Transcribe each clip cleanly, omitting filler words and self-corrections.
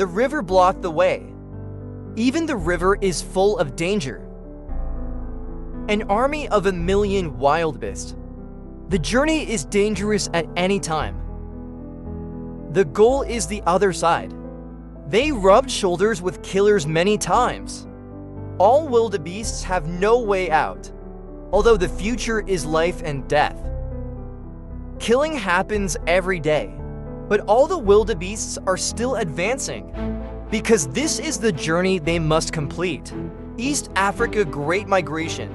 The river blocked the way. Even the river is full of danger. An army of 1,000,000 wildebeest. The journey is dangerous at any time. The goal is the other side. They rubbed shoulders with killers many times. All wildebeests have no way out, although the future is life and death. Killing happens every day, but all the wildebeests are still advancing, because this is the journey they must complete. East Africa Great Migration.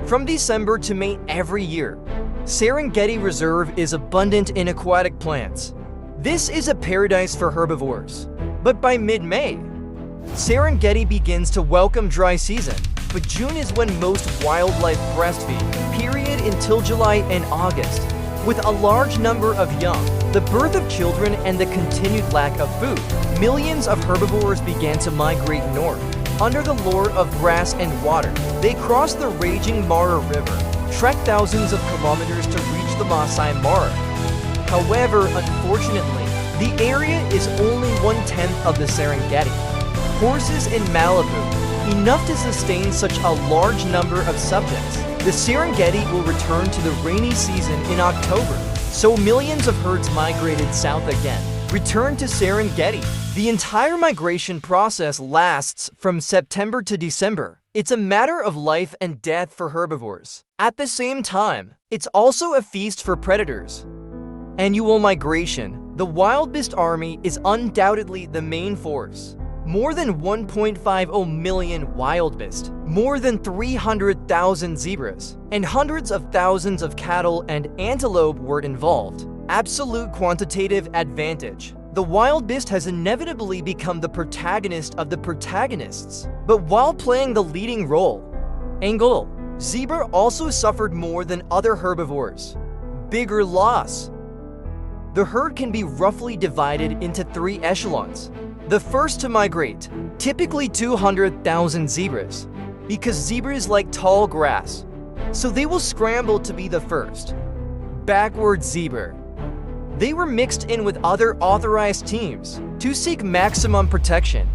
From December to May every year, Serengeti Reserve is abundant in aquatic plants. This is a paradise for herbivores. But by mid-May, Serengeti begins to welcome dry season, but June is when most wildlife breastfeed, period until July and August. With a large number of young, the birth of children, and the continued lack of food, millions of herbivores began to migrate north. Under the lure of grass and water, they crossed the raging Mara River, trekked thousands of kilometers to reach the Masai Mara. However, unfortunately, the area is only 1/10 of the Serengeti. Horses in Malibu, enough to sustain such a large number of subjects. The Serengeti will return to the rainy season in October, so millions of herds migrated south again. Return to Serengeti. The entire migration process lasts from September to December. It's a matter of life and death for herbivores. At the same time, it's also a feast for predators. Annual migration. The wildebeest army is undoubtedly the main force. More than 1.50 million wildebeest, more than 300,000 zebras, and hundreds of thousands of cattle and antelope were involved. Absolute quantitative advantage. The wildebeest has inevitably become the protagonist of the protagonists, but while playing the leading role. Angle. Zebra also suffered more than other herbivores. Bigger loss. The herd can be roughly divided into 3 echelons. The first to migrate, typically 200,000 zebras, because zebras like tall grass, so they will scramble to be the first. Backward zebra. They were mixed in with other authorized teams to seek maximum protection.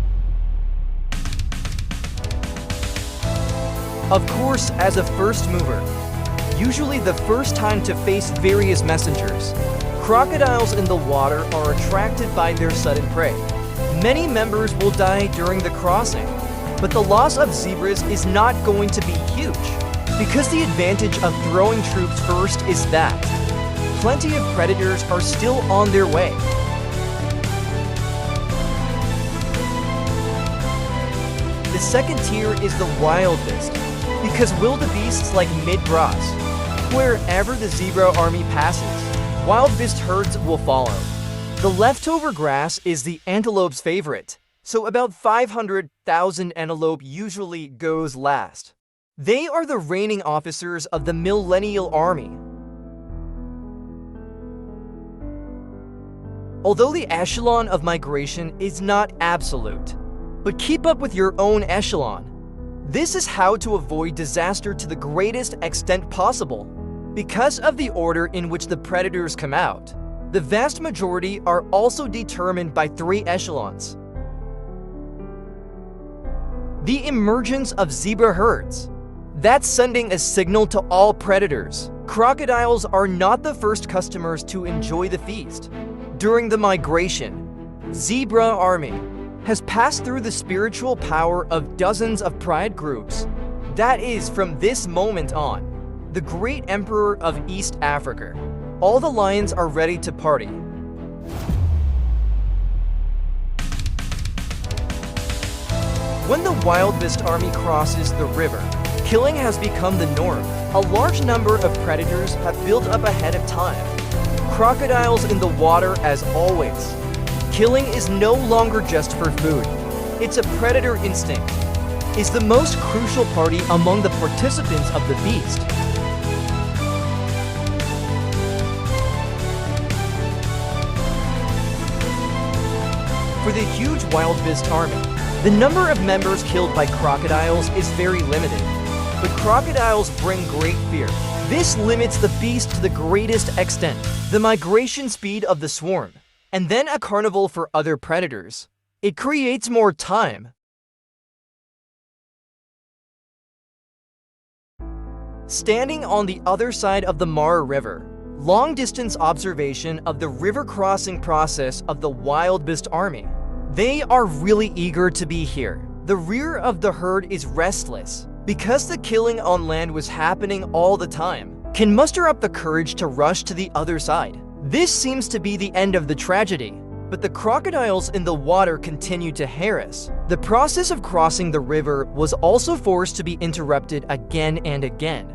Of course, as a first mover, usually the first time to face various messengers, crocodiles in the water are attracted by their sudden prey. Many members will die during the crossing, but the loss of zebras is not going to be huge, because the advantage of throwing troops first is that plenty of predators are still on their way. The second tier is the wildebeest, because wildebeests like mid-cross. Wherever the zebra army passes, wildebeest herds will follow. The leftover grass is the antelope's favorite, so about 500,000 antelope usually goes last. They are the reigning officers of the millennial army. Although the echelon of migration is not absolute, but keep up with your own echelon. This is how to avoid disaster to the greatest extent possible. Because of the order in which the predators come out, the vast majority are also determined by 3 echelons. The emergence of zebra herds. That's sending a signal to all predators. Crocodiles are not the first customers to enjoy the feast. During the migration, zebra army has passed through the spiritual power of dozens of pride groups. That is, from this moment on, the great emperor of East Africa. All the lions are ready to party. When the wildebeest army crosses the river, killing has become the norm. A large number of predators have built up ahead of time. Crocodiles in the water as always. Killing is no longer just for food. It's a predator instinct. Is the most crucial party among the participants of the feast. For the huge wildebeest army, the number of members killed by crocodiles is very limited, but crocodiles bring great fear. This limits the beast to the greatest extent, the migration speed of the swarm, and then a carnival for other predators. It creates more time. Standing on the other side of the Mara River, long-distance observation of the river crossing process of the wildebeest army. They are really eager to be here. The rear of the herd is restless because the killing on land was happening all the time, can muster up the courage to rush to the other side. This seems to be the end of the tragedy, but the crocodiles in the water continue to harass. The process of crossing the river was also forced to be interrupted again and again.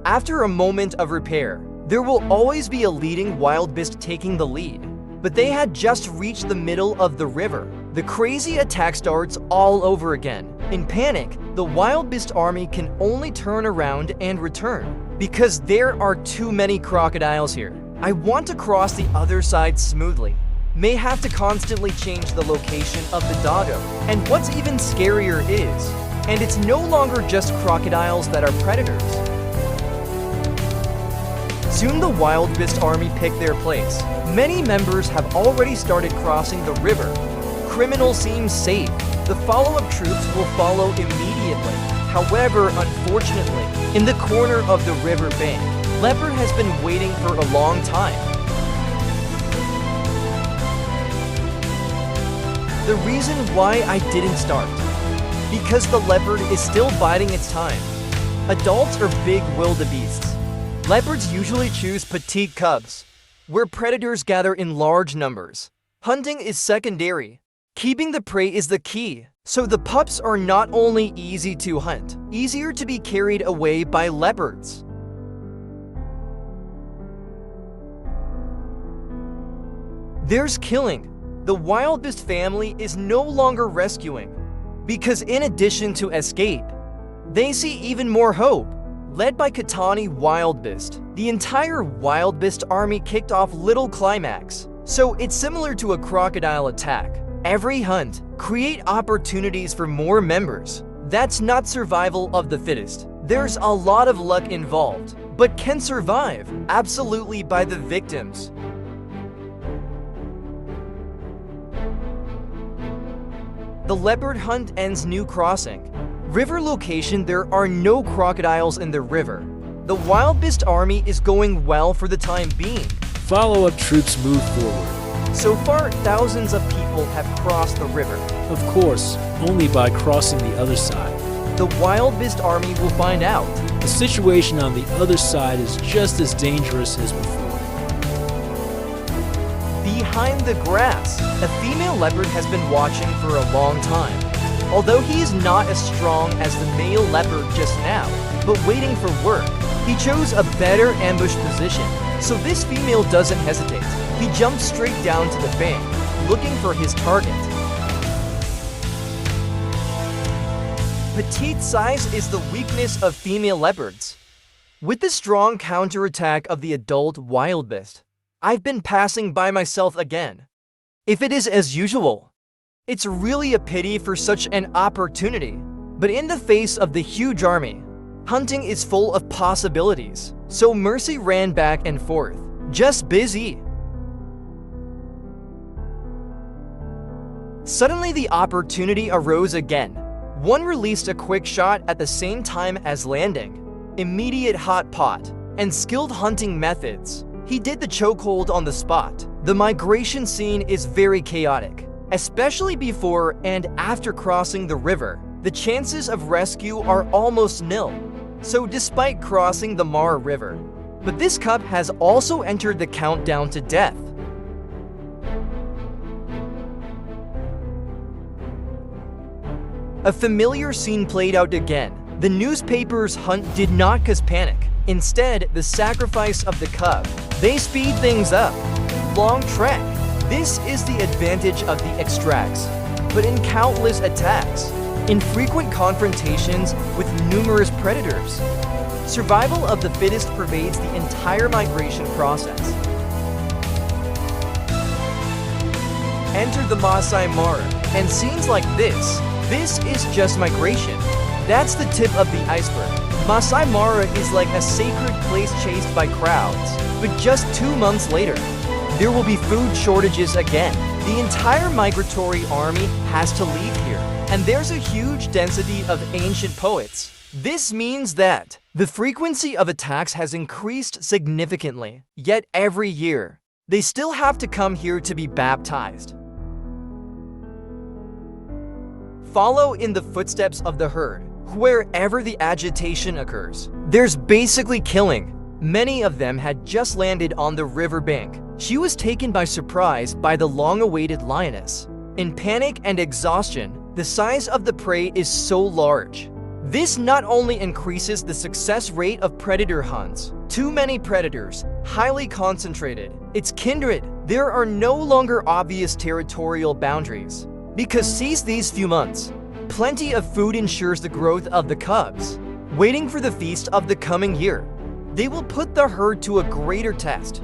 After a moment of repair, there will always be a leading wildebeest taking the lead, but they had just reached the middle of the river. The crazy attack starts all over again. In panic, the wildebeest army can only turn around and return because there are too many crocodiles here. I want to cross the other side smoothly. May have to constantly change the location of the doggo. And what's even scarier is, and it's no longer just crocodiles that are predators. Soon the wildebeest army picked their place. Many members have already started crossing the river. Criminal seems safe. The follow-up troops will follow immediately. However, unfortunately, in the corner of the river bank, leopard has been waiting for a long time. The reason why I didn't start, because the leopard is still biding its time. Adults are big wildebeests. Leopards usually choose petite cubs, where predators gather in large numbers. Hunting is secondary. Keeping the prey is the key. So the pups are not only easy to hunt, easier to be carried away by leopards. There's killing. The wildebeest family is no longer rescuing, because in addition to escape, they see even more hope. Led by Katani wildebeest, the entire wildebeest army kicked off little climax. So it's similar to a crocodile attack. Every hunt create opportunities for more members. That's not survival of the fittest. There's a lot of luck involved, but can survive absolutely by the victims. The leopard hunt ends new crossing. River location, there are no crocodiles in the river. The wildebeest army is going well for the time being. Follow-up troops move forward. So far, thousands of people have crossed the river. Of course, only by crossing the other side. The wildebeest army will find out. The situation on the other side is just as dangerous as before. Behind the grass, a female leopard has been watching for a long time. Although he is not as strong as the male leopard just now, but waiting for work, he chose a better ambush position. So this female doesn't hesitate. He jumps straight down to the bank, looking for his target. Petite size is the weakness of female leopards. With the strong counterattack of the adult wildebeest, I've been passing by myself again. If it is as usual, it's really a pity for such an opportunity. But in the face of the huge army, hunting is full of possibilities. So Mercy ran back and forth, just busy. Suddenly the opportunity arose again. One released a quick shot at the same time as landing. Immediate hot pot and skilled hunting methods. He did the chokehold on the spot. The migration scene is very chaotic, especially before and after crossing the river. The chances of rescue are almost nil. So despite crossing the Mara River, but this cub has also entered the countdown to death. A familiar scene played out again. The newspaper's hunt did not cause panic. Instead, the sacrifice of the cub. They speed things up. Long trek. This is the advantage of the extracts. But in countless attacks, in frequent confrontations with numerous predators, survival of the fittest pervades the entire migration process. Enter the Masai Mara, and scenes like this is just migration. That's the tip of the iceberg. Masai Mara is like a sacred place chased by crowds. But just 2 months later, there will be food shortages again. The entire migratory army has to leave here, and there's a huge density of ancient poets. This means that the frequency of attacks has increased significantly, yet every year, they still have to come here to be baptized. Follow in the footsteps of the herd. Wherever the agitation occurs, there's basically killing. Many of them had just landed on the riverbank. She was taken by surprise by the long-awaited lioness. In panic and exhaustion, the size of the prey is so large. This not only increases the success rate of predator hunts, too many predators, highly concentrated, it's kindred. There are no longer obvious territorial boundaries. Because seize these few months, plenty of food ensures the growth of the cubs. Waiting for the feast of the coming year, they will put the herd to a greater test.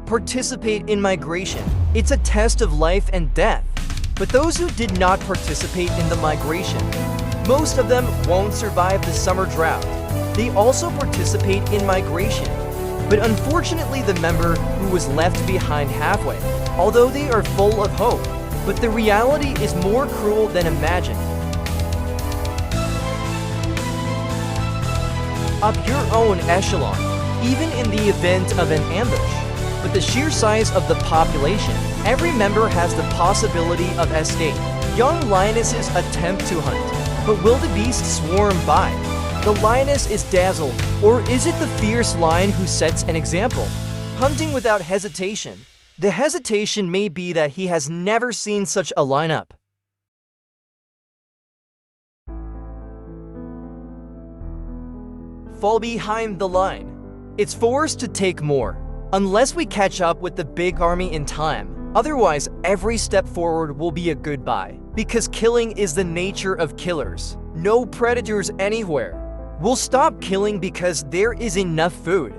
Participate in migration. It's a test of life and death. But those who did not participate in the migration, most of them won't survive the summer drought. They also participate in migration. But unfortunately, the member who was left behind halfway, although they are full of hope, but the reality is more cruel than imagined. Up your own echelon, even in the event of an ambush. With the sheer size of the population, every member has the possibility of escape. Young lionesses attempt to hunt, but wildebeest swarm by. The lioness is dazzled, or is it the fierce lion who sets an example? Hunting without hesitation. The hesitation may be that he has never seen such a lineup. Fall behind the line. It's forced to take more. Unless we catch up with the big army in time, otherwise every step forward will be a goodbye. Because killing is the nature of killers. No predators anywhere. We'll stop killing because there is enough food.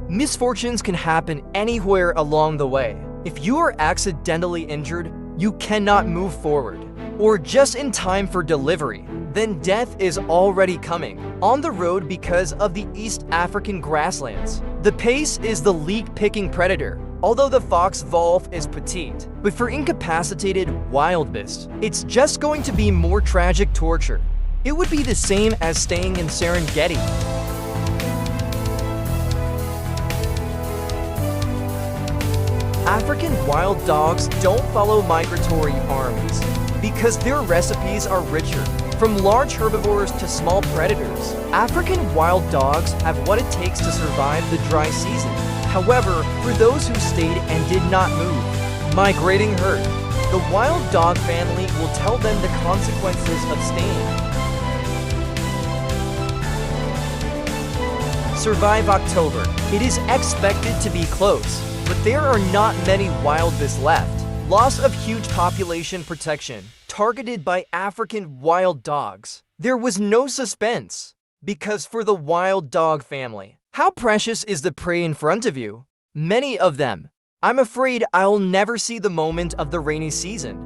Misfortunes can happen anywhere along the way. If you are accidentally injured, you cannot move forward, or just in time for delivery, then death is already coming. On the road because of the East African grasslands, the pace is the leak-picking predator. Although the fox wolf is petite, but for incapacitated wildebeest, it's just going to be more tragic torture. It would be the same as staying in Serengeti. African wild dogs don't follow migratory armies because their recipes are richer. From large herbivores to small predators, African wild dogs have what it takes to survive the dry season. However, for those who stayed and did not move, migrating herd, the wild dog family will tell them the consequences of staying. Survive October. It is expected to be close, but there are not many wildebeest left. Loss of huge population protection, targeted by African wild dogs. There was no suspense, because for the wild dog family, how precious is the prey in front of you? Many of them. I'm afraid I'll never see the moment of the rainy season.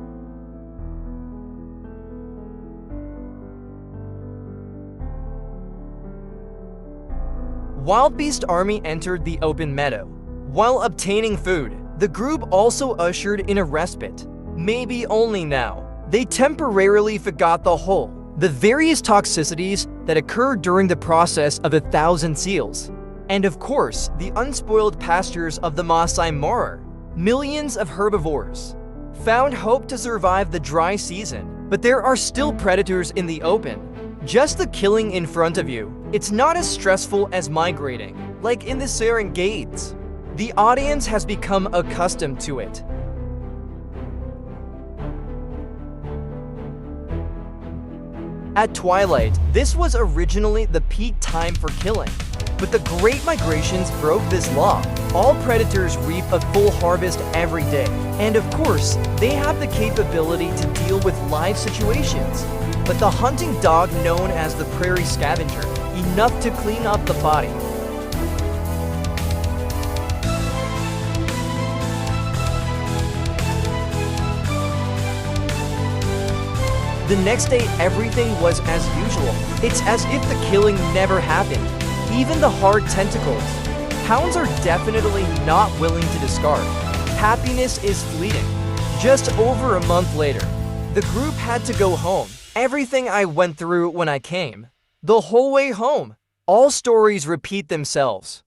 Wildebeest army entered the open meadow. While obtaining food, the group also ushered in a respite. Maybe only now. They temporarily forgot the whole, the various toxicities that occur during the process of 1,000 seals. And of course, the unspoiled pastures of the Masai Mara. Millions of herbivores found hope to survive the dry season, but there are still predators in the open. Just the killing in front of you. It's not as stressful as migrating, like in the Serengeti. The audience has become accustomed to it. At twilight, this was originally the peak time for killing, but the Great Migrations broke this law. All predators reap a full harvest every day, and of course, they have the capability to deal with live situations. But the hunting dog known as the prairie scavenger, enough to clean up the body. The next day, everything was as usual. It's as if the killing never happened. Even the hard tentacles. Hounds are definitely not willing to discard. Happiness is fleeting. Just over a month later, the group had to go home. Everything I went through when I came. The whole way home. All stories repeat themselves.